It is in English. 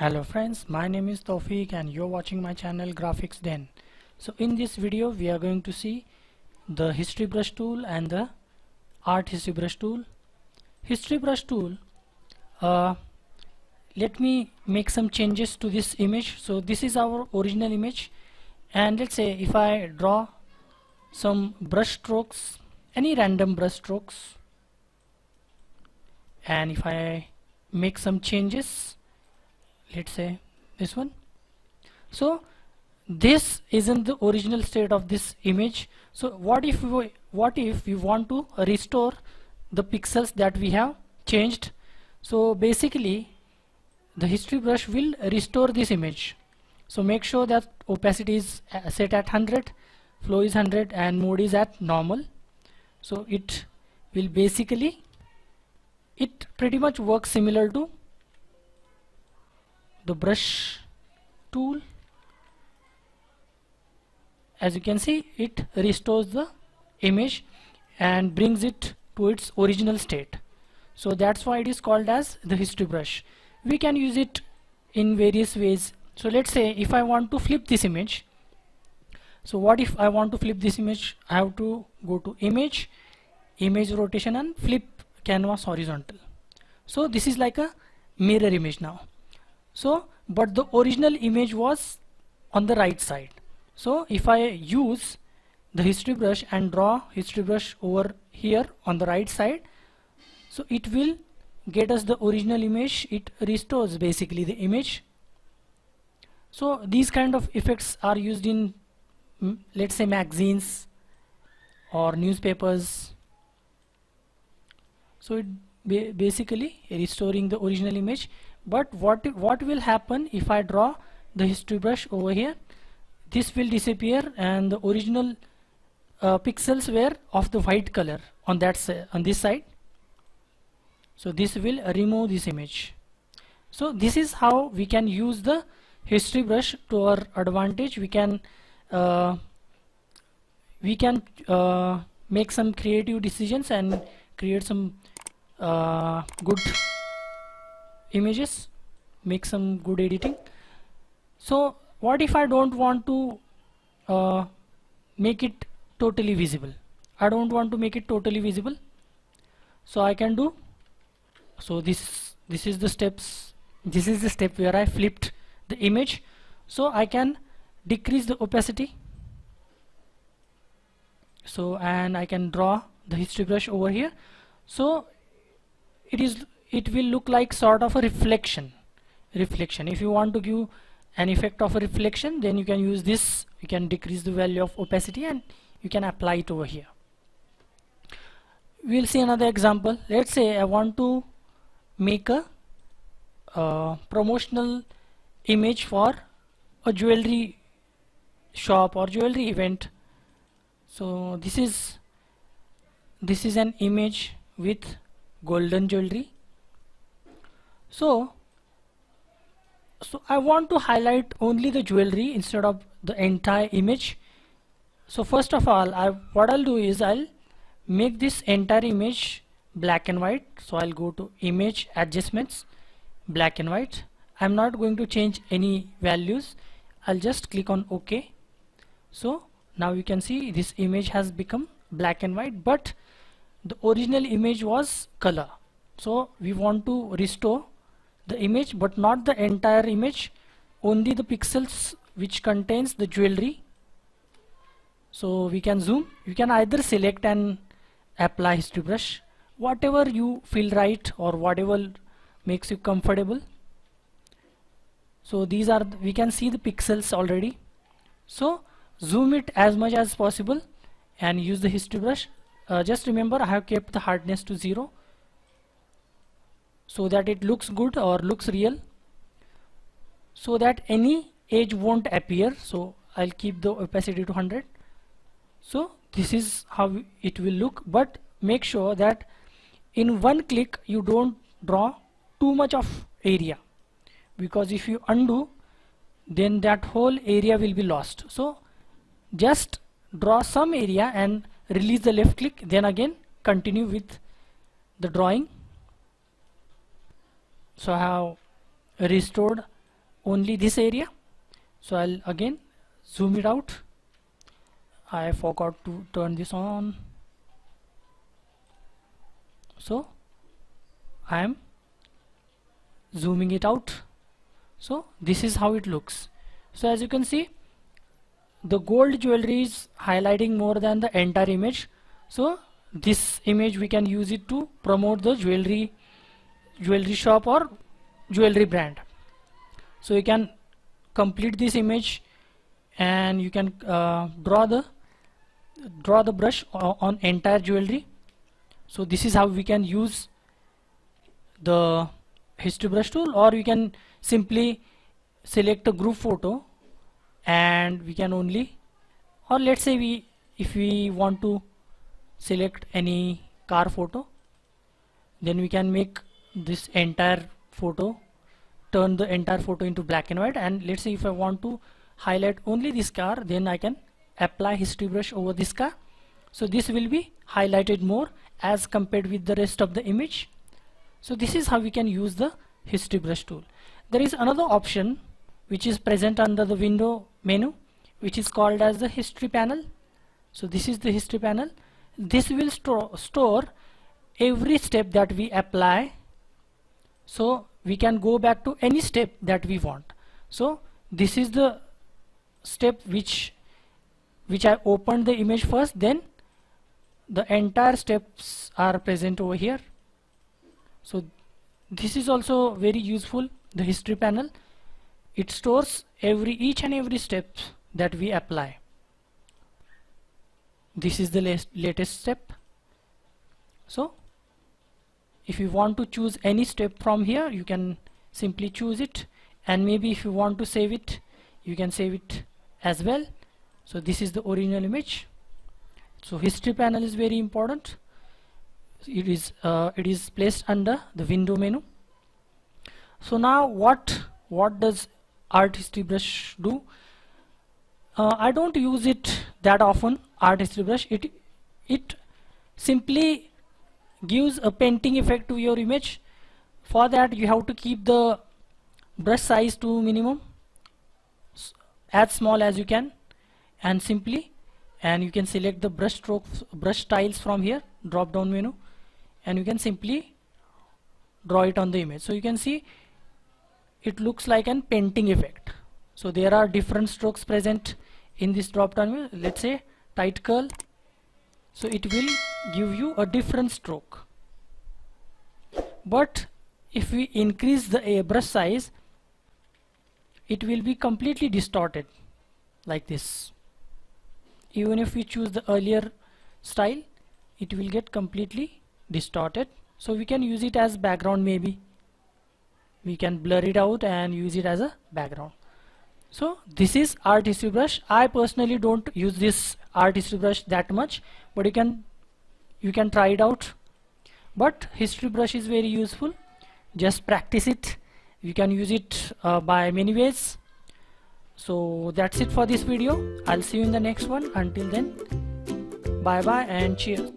Hello friends, my name is Tawfiq and you're watching my channel Graphics Den. So in this video we are going to see the history brush tool and the art history brush tool. History brush tool, let me make some changes to this image. So this is our original image, and let's say if I draw some brush strokes, any random brush strokes, and if I make some changes, let's say this one. So this isn't the original state of this image. So what if we want to restore the pixels that we have changed? So basically the history brush will restore this image. So make sure that opacity is set at 100, flow is 100, and mode is at normal. So it will basically, it pretty much works similar to the brush tool. As you can see, it restores the image and brings it to its original state. So that's why it is called as the history brush. We can use it in various ways. So let's say if I want to flip this image, so what if I want to flip this image? I have to go to image rotation and flip canvas horizontal. So this is like a mirror image now. So but the original image was on the right side. So if I use the history brush and draw history brush over here on the right side, so it will get us the original image. It restores basically the image. So these kind of effects are used in let's say magazines or newspapers. So it basically restoring the original image. But what will happen if I draw the history brush over here? This will disappear and the original pixels were of the white color on that on this side. So this will remove this image. So this is how we can use the history brush to our advantage. We can make some creative decisions and create some good images, make some good editing. So what if I don't want to make it totally visible? I don't want to make it totally visible. So I can do, so this is the steps. This is the step where I flipped the image. So I can decrease the opacity. So and I can draw the history brush over here. So it will look like sort of a reflection. If you want to give an effect of a reflection, then you can use this. You can decrease the value of opacity and you can apply it over here. We'll see another example. Let's say I want to make a promotional image for a jewelry shop or jewelry event. So this is an image with golden jewelry. So I want to highlight only the jewelry instead of the entire image. So first of all, what I'll do is I'll make this entire image black and white. So I'll go to image adjustments, black and white. I'm not going to change any values. I'll just click on OK. So now you can see this image has become black and white, but the original image was color. So we want to restore the image, but not the entire image, only the pixels which contains the jewelry. So we can zoom. You can either select and apply history brush, whatever you feel right or whatever makes you comfortable. So these are, we can see the pixels already. So zoom it as much as possible and use the history brush. Just remember, I have kept the hardness to 0 so that it looks good or looks real, so that any edge won't appear. So I'll keep the opacity to 100. So this is how it will look, but make sure that in one click you don't draw too much of area, because if you undo, then that whole area will be lost. So just draw some area and release the left click, then again continue with the drawing. So I have restored only this area. So I'll again zoom it out. I forgot to turn this on, so I am zooming it out. So this is how it looks. So as you can see, the gold jewelry is highlighting more than the entire image. So this image we can use it to promote the jewelry shop or jewelry brand. So you can complete this image and you can draw the brush on entire jewelry. So this is how we can use the history brush tool, or we can simply select a group photo and we can only, or let's say if we want to select any car photo, then we can make this entire photo, turn the entire photo into black and white, and let's say if I want to highlight only this car, then I can apply history brush over this car. So this will be highlighted more as compared with the rest of the image. So this is how we can use the history brush tool. There is another option which is present under the window menu, which is called as the history panel. So this is the history panel. This will store every step that we apply, so we can go back to any step that we want. So this is the step which I opened the image first, then the entire steps are present over here. So this is also very useful, the history panel. It stores each and every step that we apply. This is the latest step. So if you want to choose any step from here, you can simply choose it, and maybe if you want to save it, you can save it as well. So this is the original image. So history panel is very important. It is placed under the window menu. So now what does art history brush do? I don't use it that often, art history brush. It simply gives a painting effect to your image. For that you have to keep the brush size to minimum, as small as you can, and you can select the brush styles from here, drop down menu, and you can simply draw it on the image. So you can see it looks like an painting effect. So there are different strokes present in this drop down menu. Let's say tight curl, so it will give you a different stroke. But if we increase the brush size, it will be completely distorted like this. Even if we choose the earlier style, it will get completely distorted. So we can use it as background, maybe we can blur it out and use it as a background. So this is art history brush. I personally don't use this art history brush that much, but you can try it out. But history brush is very useful. Just practice it. You can use it by many ways. So that's it for this video. I'll see you in the next one. Until then, bye bye and cheers.